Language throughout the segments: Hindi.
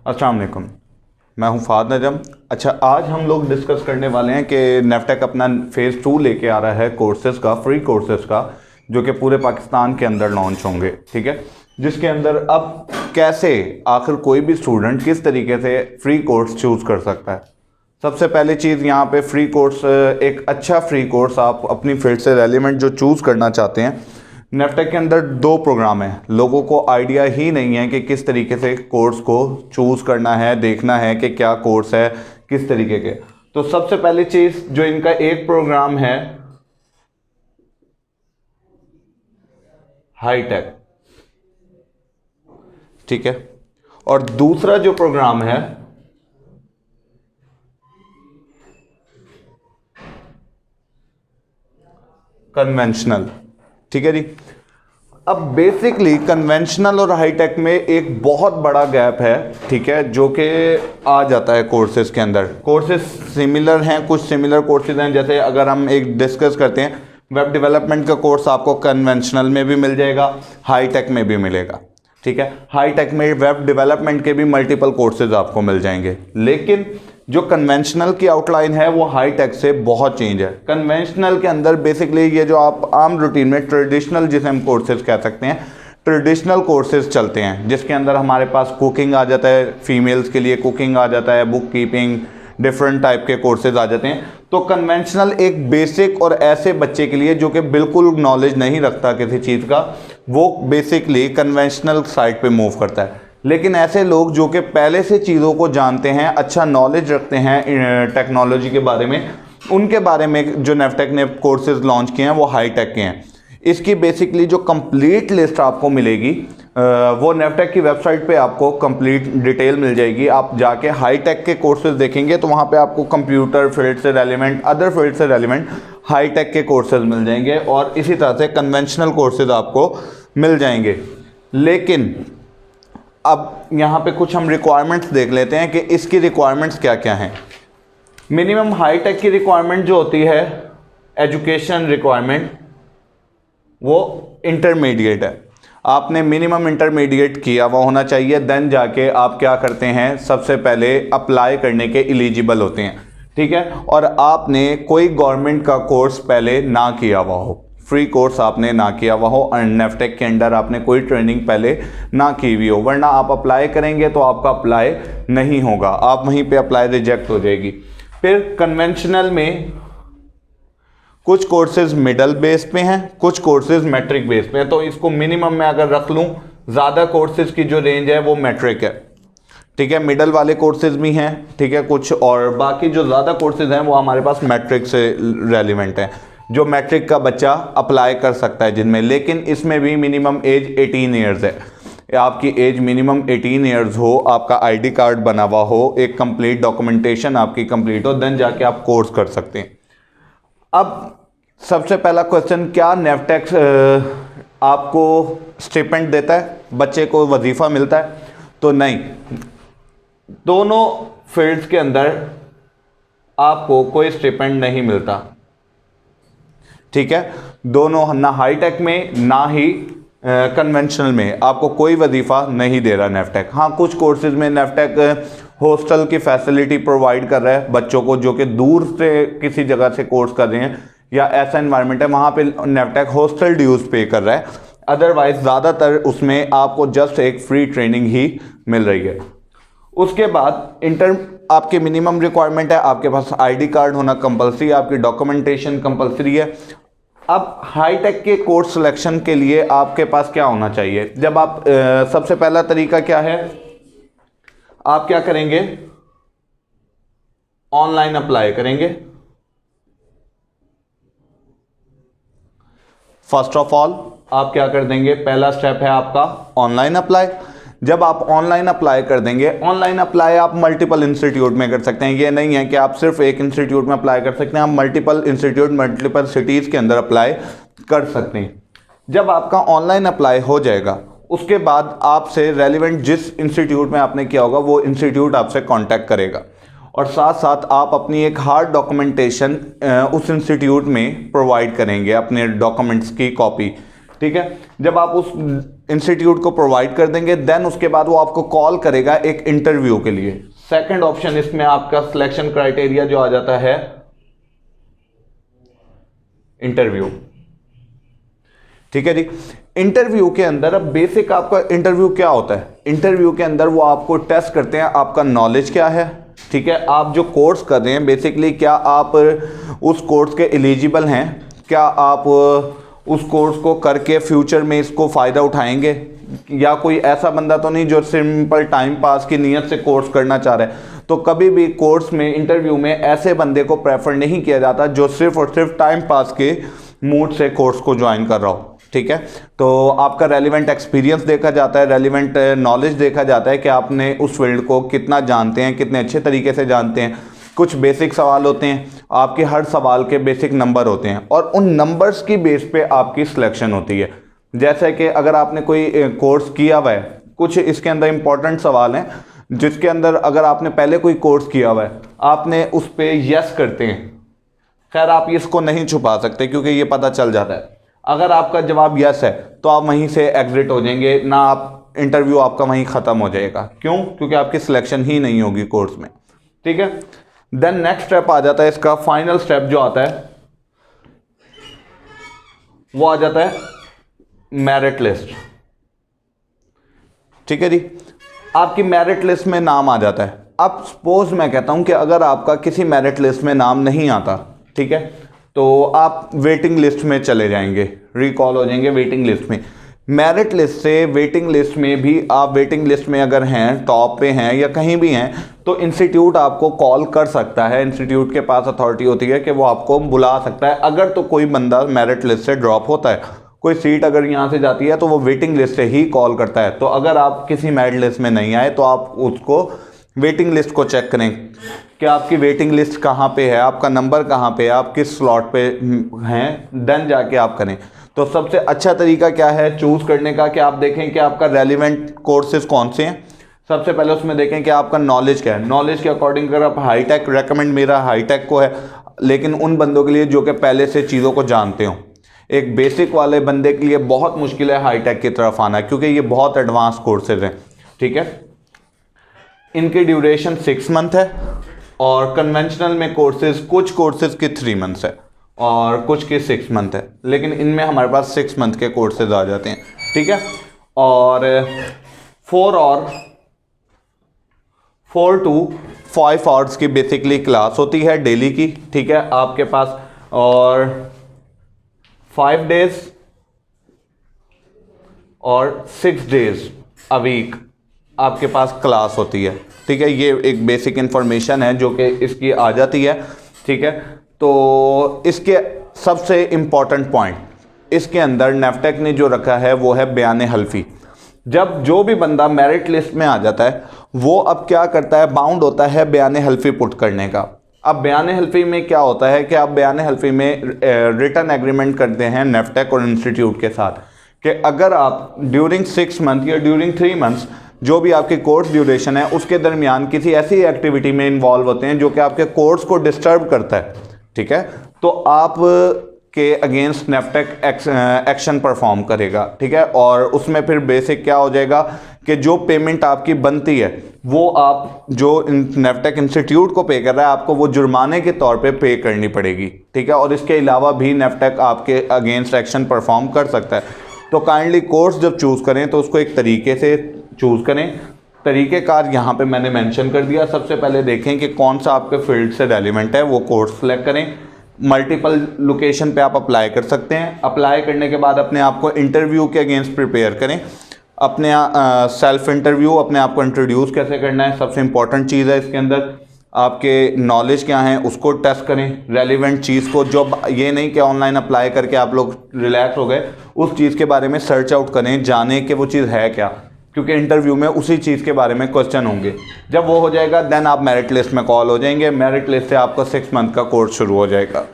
अस्सलाम वालेकुम, मैं हूं फाद नजम। अच्छा, आज हम लोग डिस्कस करने वाले हैं कि नेफ्टेक अपना फ़ेज़ 2 लेके आ रहा है कोर्सेज़ का, फ्री कोर्सेज़ का, जो कि पूरे पाकिस्तान के अंदर लॉन्च होंगे। ठीक है, जिसके अंदर अब कैसे आखिर कोई भी स्टूडेंट किस तरीके से फ्री कोर्स चूज़ कर सकता है। सबसे पहली चीज़ यहाँ पे फ्री कोर्स, एक अच्छा फ्री कोर्स आप अपनी फील्ड से रेलिवेंट जो चूज़ करना चाहते हैं। नेफ्टेक के अंदर 2 प्रोग्राम हैं। लोगों को आइडिया ही नहीं है कि किस तरीके से कोर्स को चूज़ करना है, देखना है कि क्या कोर्स है किस तरीके के। तो सबसे पहली चीज़ जो इनका एक प्रोग्राम है हाईटेक, ठीक है, और दूसरा जो प्रोग्राम है कन्वेंशनल। ठीक है जी। अब बेसिकली कन्वेंशनल और हाईटेक में एक बहुत बड़ा गैप है, ठीक है, जो कि आ जाता है कोर्सेज के अंदर। कोर्सेज सिमिलर हैं, कुछ सिमिलर कोर्सेज हैं। जैसे अगर हम एक डिस्कस करते हैं, वेब डेवलपमेंट का कोर्स आपको कन्वेंशनल में भी मिल जाएगा, हाईटेक में भी मिलेगा। ठीक है, हाईटेक में वेब डेवलपमेंट के भी मल्टीपल कोर्सेज आपको मिल जाएंगे, लेकिन जो कन्वेंशनल की आउटलाइन है वो हाईटेक से बहुत चेंज है। कन्वेंशनल के अंदर बेसिकली ये जो आप आम रूटीन में ट्रेडिशनल, जिसे हम कोर्सेज कह सकते हैं, ट्रेडिशनल कोर्सेज चलते हैं, जिसके अंदर हमारे पास कुकिंग आ जाता है, फीमेल्स के लिए कुकिंग आ जाता है, बुक कीपिंग, डिफरेंट टाइप के कोर्सेज आ जाते हैं। तो कन्वेंशनल एक बेसिक और ऐसे बच्चे के लिए जो कि बिल्कुल नॉलेज नहीं रखता किसी चीज़ का, वो बेसिकली कन्वेंशनल साइड पे मूव करता है। लेकिन ऐसे लोग जो कि पहले से चीज़ों को जानते हैं, अच्छा नॉलेज रखते हैं टेक्नोलॉजी के बारे में, उनके बारे में जो नेफ्टेक ने कोर्सेज लॉन्च किए हैं वो हाईटेक के हैं। इसकी बेसिकली जो कंप्लीट लिस्ट आपको मिलेगी वो नेफ्टेक की वेबसाइट पे आपको कंप्लीट डिटेल मिल जाएगी। आप जाके हाईटेक के कोर्सेज देखेंगे तो वहाँ पे आपको कंप्यूटर फील्ड से रेलिवेंट, अदर फील्ड से रेलिवेंट हाईटेक के कोर्सेज मिल जाएंगे, और इसी तरह से कन्वेंशनल कोर्सेज आपको मिल जाएंगे। लेकिन अब यहाँ पे कुछ हम रिक्वायरमेंट्स देख लेते हैं कि इसकी रिक्वायरमेंट्स क्या क्या हैं। मिनिमम हाईटेक की रिक्वायरमेंट जो होती है, एजुकेशन रिक्वायरमेंट, वो इंटरमीडिएट है। आपने मिनिमम इंटरमीडिएट किया हुआ होना चाहिए, देन जाके आप क्या करते हैं, सबसे पहले अप्लाई करने के एलिजिबल होते हैं। ठीक है, और आपने कोई गवर्नमेंट का कोर्स पहले ना किया हुआ हो, फ्री कोर्स आपने ना किया हुआ हो, और नेफ्टेक के अंडर आपने कोई ट्रेनिंग पहले ना की हुई हो, वरना आप अप्लाई करेंगे तो आपका अप्लाई नहीं होगा, आप वहीं पे अप्लाई रिजेक्ट हो जाएगी। फिर कन्वेंशनल में कुछ कोर्सेज मिडल बेस पे हैं, कुछ कोर्सेज मैट्रिक बेस पे हैं, तो इसको मिनिमम में अगर रख लूँ, ज़्यादा कोर्सेज की जो रेंज है वो मैट्रिक है। ठीक है, मिडल वाले कोर्सेज भी हैं, ठीक है, कुछ, और बाकी जो ज़्यादा कोर्सेज हैं वो हमारे पास मैट्रिक से रेलिवेंट हैं, जो मैट्रिक का बच्चा अप्लाई कर सकता है जिनमें। लेकिन इसमें भी मिनिमम एज 18 ईयर्स है। आपकी एज मिनिमम 18 ईयर्स हो, आपका आईडी कार्ड बना हुआ हो, एक कंप्लीट डॉक्यूमेंटेशन आपकी कंप्लीट हो, देन जाके आप कोर्स कर सकते हैं। अब सबसे पहला क्वेश्चन, क्या नेफ्टेक आपको स्टिपेंड देता है, बच्चे को वजीफ़ा मिलता है? तो नहीं, दोनों फील्ड्स के अंदर आपको कोई स्टिपेंड नहीं मिलता। ठीक है, दोनों, ना हाईटेक में ना ही कन्वेंशनल में आपको कोई वजीफ़ा नहीं दे रहा नेफ्टेक। हाँ, कुछ कोर्सेज में नेफ्टेक हॉस्टल की फैसिलिटी प्रोवाइड कर रहा है बच्चों को जो कि दूर से किसी जगह से कोर्स कर रहे हैं, या ऐसा इन्वायरमेंट है वहाँ पे नेफ्टेक हॉस्टल ड्यूज पे कर रहा है। अदरवाइज ज़्यादातर उसमें आपको जस्ट एक फ्री ट्रेनिंग ही मिल रही है। उसके बाद आपके मिनिमम रिक्वायरमेंट है, आपके पास आईडी कार्ड होना कंपलसरी, आपकी डॉक्यूमेंटेशन कंपलसरी है। अब हाईटेक के कोर्स सिलेक्शन के लिए आपके पास क्या होना चाहिए? जब आप सबसे पहला तरीका क्या है, आप क्या करेंगे, ऑनलाइन अप्लाई करेंगे। फर्स्ट ऑफ ऑल आप क्या कर देंगे, पहला स्टेप है आपका ऑनलाइन अप्लाई। जब आप ऑनलाइन अप्लाई कर देंगे, ऑनलाइन अप्लाई आप मल्टीपल इंस्टीट्यूट में कर सकते हैं, ये नहीं है कि आप सिर्फ एक इंस्टीट्यूट में अप्लाई कर सकते हैं, आप मल्टीपल इंस्टीट्यूट, मल्टीपल सिटीज़ के अंदर अप्लाई कर सकते हैं। जब आपका ऑनलाइन अप्लाई हो जाएगा, उसके बाद आपसे रेलिवेंट जिस इंस्टीट्यूट में आपने किया होगा वो इंस्टीट्यूट आपसे कॉन्टैक्ट करेगा, और साथ साथ आप अपनी एक हार्ड डॉक्यूमेंटेशन उस इंस्टीट्यूट में प्रोवाइड करेंगे, अपने डॉक्यूमेंट्स की कॉपी। ठीक है, जब आप उस इंस्टीट्यूट को प्रोवाइड कर देंगे, देन उसके बाद वो आपको कॉल करेगा एक इंटरव्यू के लिए। सेकंड ऑप्शन इसमें आपका सिलेक्शन क्राइटेरिया जो आ जाता है इंटरव्यू। ठीक है जी। इंटरव्यू के अंदर अब बेसिक आपका इंटरव्यू क्या होता है, इंटरव्यू के अंदर वो आपको टेस्ट करते हैं आपका नॉलेज क्या है, ठीक है, आप जो कोर्स कर रहे हैं बेसिकली क्या आप उस कोर्स के एलिजिबल हैं, क्या आप उस कोर्स को करके फ्यूचर में इसको फ़ायदा उठाएंगे, या कोई ऐसा बंदा तो नहीं जो सिंपल टाइम पास की नीयत से कोर्स करना चाह रहा है। तो कभी भी कोर्स में इंटरव्यू में ऐसे बंदे को प्रेफर नहीं किया जाता जो सिर्फ और सिर्फ टाइम पास के मूड से कोर्स को ज्वाइन कर रहा हो। ठीक है, तो आपका रेलिवेंट एक्सपीरियंस देखा जाता है, रेलिवेंट नॉलेज देखा जाता है कि आपने उस फील्ड को कितना जानते हैं, कितने अच्छे तरीके से जानते हैं। कुछ बेसिक सवाल होते हैं, आपके हर सवाल के बेसिक नंबर होते हैं और उन नंबर्स की बेस पे आपकी सिलेक्शन होती है। जैसे कि अगर आपने कोई कोर्स किया हुआ है, कुछ इसके अंदर इंपॉर्टेंट सवाल हैं जिसके अंदर अगर आपने पहले कोई कोर्स किया हुआ है, आपने उस पर यस करते हैं, खैर आप इसको नहीं छुपा सकते क्योंकि ये पता चल जाता है। अगर आपका जवाब यस है तो आप वहीं से एग्जिट हो जाएंगे ना, आप इंटरव्यू आपका वहीं ख़त्म हो जाएगा। क्यों? क्योंकि आपकी सिलेक्शन ही नहीं होगी कोर्स में। ठीक है, देन नेक्स्ट स्टेप आ जाता है, इसका फाइनल स्टेप जो आता है वो आ जाता है मेरिट लिस्ट। ठीक है जी, आपकी मेरिट लिस्ट में नाम आ जाता है। अब सपोज मैं कहता हूं कि अगर आपका किसी मेरिट लिस्ट में नाम नहीं आता, ठीक है, तो आप वेटिंग लिस्ट में चले जाएंगे, रिकॉल हो जाएंगे वेटिंग लिस्ट में। मेरिट लिस्ट से वेटिंग लिस्ट में भी आप वेटिंग लिस्ट में अगर हैं, टॉप पे हैं या कहीं भी हैं, तो इंस्टीट्यूट आपको कॉल कर सकता है। इंस्टीट्यूट के पास अथॉरिटी होती है कि वो आपको बुला सकता है। अगर तो कोई बंदा मेरिट लिस्ट से ड्रॉप होता है, कोई सीट अगर यहाँ से जाती है तो वो वेटिंग लिस्ट से ही कॉल करता है। तो अगर आप किसी मेरिट लिस्ट में नहीं आए तो आप उसको वेटिंग लिस्ट को चेक करें कि आपकी वेटिंग लिस्ट कहाँ पे है, आपका नंबर कहाँ पे है, आप किस स्लॉट पे हैं, देन जाके आप करें। तो सबसे अच्छा तरीका क्या है चूज़ करने का कि आप देखें कि आपका रेलिवेंट कोर्सेज कौन से हैं। सबसे पहले उसमें देखें कि आपका नॉलेज क्या है। नॉलेज के अकॉर्डिंग अगर आप हाईटेक, रेकमेंड मेरा हाईटेक को है, लेकिन उन बंदों के लिए जो कि पहले से चीज़ों को जानते हो। एक बेसिक वाले बंदे के लिए बहुत मुश्किल है हाईटेक की तरफ आना क्योंकि ये बहुत एडवांस कोर्सेज हैं। ठीक है, इनकी ड्यूरेशन 6 मंथ है और कन्वेंशनल में कोर्सेज, कुछ कोर्सेज के 3 मंथ्स है और कुछ के 6 मंथ है, लेकिन इनमें हमारे पास 6 मंथ के कोर्सेज आ जाते हैं। ठीक है, और 4 to 5 आवर्स की बेसिकली क्लास होती है डेली की। ठीक है, आपके पास, और 5 डेज और 6 डेज अ वीक आपके पास क्लास होती है। ठीक है, ये एक बेसिक इन्फॉर्मेशन है जो कि इसकी आ जाती है। ठीक है, तो इसके सबसे इम्पॉर्टेंट पॉइंट इसके अंदर नेफ्टेक ने जो रखा है वो है बयान हल्फी। जब जो भी बंदा मेरिट लिस्ट में आ जाता है वो अब क्या करता है, बाउंड होता है बयान हल्फी पुट करने का। अब बयान हल्फी में क्या होता है कि आप बयान हल्फी में रिटन एग्रीमेंट करते हैं नेफ्टेक और इंस्टीट्यूट के साथ कि अगर आप ड्यूरिंग 6 मंथ या ड्यूरिंग 3 मंथ्स जो भी आपकी कोर्स ड्यूरेशन है उसके दरमियान किसी ऐसी एक्टिविटी में इन्वॉल्व होते हैं जो कि आपके कोर्स को डिस्टर्ब करता है, ठीक है, तो आप के अगेंस्ट नेफ्टेक एक्शन परफॉर्म करेगा। ठीक है, और उसमें फिर बेसिक क्या हो जाएगा कि जो पेमेंट आपकी बनती है वो आप जो नेफ्टेक इंस्टीट्यूट को पे कर रहा है आपको वो जुर्माने के तौर पे पे करनी पड़ेगी। ठीक है, और इसके अलावा भी नेफ्टेक आपके अगेंस्ट एक्शन परफॉर्म कर सकता है। तो काइंडली कोर्स जब चूज़ करें तो उसको एक तरीके से चूज़ करें। तरीक़ेकार यहाँ पे मैंने मेंशन कर दिया। सबसे पहले देखें कि कौन सा आपके फील्ड से रेलिवेंट है, वो कोर्स सेलेक्ट करें। मल्टीपल लोकेशन पे आप अप्लाई कर सकते हैं। अप्लाई करने के बाद अपने आप को इंटरव्यू के अगेंस्ट प्रिपेयर करें। अपने सेल्फ इंटरव्यू, अपने आप को इंट्रोड्यूस कैसे करना है, सबसे इंपॉर्टेंट चीज़ है। इसके अंदर आपके नॉलेज क्या है उसको टेस्ट करें, रेलिवेंट चीज़ को। जो ये नहीं कि ऑनलाइन अप्लाई करके आप लोग रिलैक्स हो गए, उस चीज़ के बारे में सर्च आउट करें, जानें कि वो चीज़ है क्या, क्योंकि इंटरव्यू में उसी चीज़ के बारे में क्वेश्चन होंगे। जब वो हो जाएगा देन आप मेरिट लिस्ट में कॉल हो जाएंगे। मेरिट लिस्ट से आपका 6 मंथ का कोर्स शुरू हो जाएगा।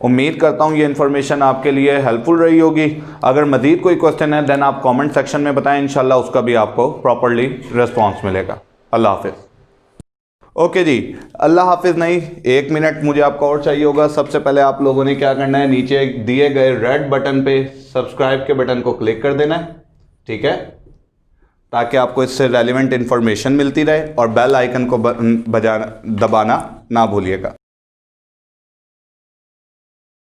उम्मीद करता हूँ ये इन्फॉर्मेशन आपके लिए हेल्पफुल रही होगी। अगर मज़ीद कोई क्वेश्चन है देन आप कमेंट सेक्शन में बताएं, इंशाल्लाह उसका भी आपको प्रॉपर्ली रिस्पॉन्स मिलेगा। अल्लाह हाफिज़। ओके जी, अल्लाह हाफिज़ नहीं, 1 मिनट मुझे आपका और चाहिए होगा। सबसे पहले आप लोगों ने क्या करना है, नीचे दिए गए रेड बटन पे सब्सक्राइब के बटन को क्लिक कर देना है। ठीक है, ताकि आपको इससे रेलिवेंट इंफॉर्मेशन मिलती रहे, और बेल आइकन को दबाना ना भूलिएगा।